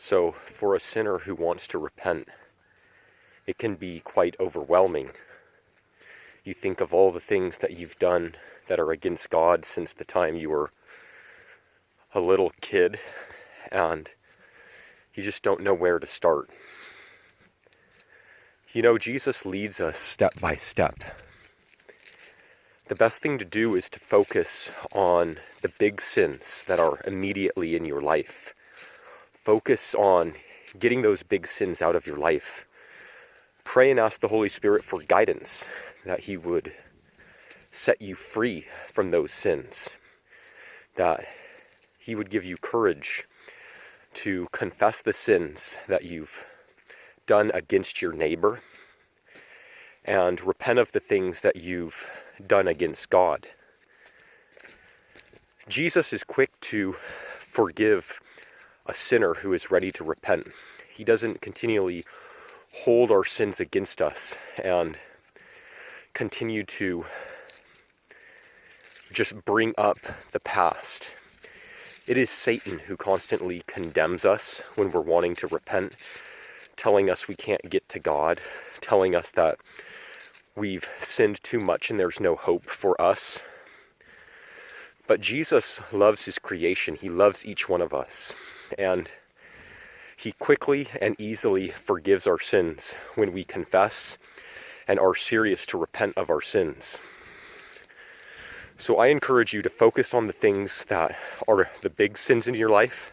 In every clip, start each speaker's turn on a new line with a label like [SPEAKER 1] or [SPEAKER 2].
[SPEAKER 1] So for a sinner who wants to repent, it can be quite overwhelming. You think of all the things that you've done that are against God since the time you were a little kid, and you just don't know where to start. You know, Jesus leads us step by step. The best thing to do is to focus on the big sins that are immediately in your life. Focus on getting those big sins out of your life. Pray and ask the Holy Spirit for guidance, that He would set you free from those sins, that He would give you courage to confess the sins that you've done against your neighbor and repent of the things that you've done against God. Jesus is quick to forgive a sinner who is ready to repent. He doesn't continually hold our sins against us and continue to just bring up the past. It is Satan who constantly condemns us when we're wanting to repent, telling us we can't get to God, telling us that we've sinned too much and there's no hope for us. But Jesus loves His creation. He loves each one of us. And He quickly and easily forgives our sins when we confess and are serious to repent of our sins. So I encourage you to focus on the things that are the big sins in your life.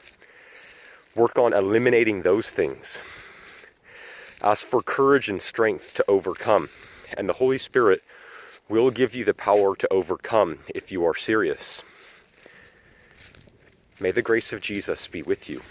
[SPEAKER 1] Work on eliminating those things. Ask for courage and strength to overcome. And the Holy Spirit will give you the power to overcome if you are serious. May the grace of Jesus be with you.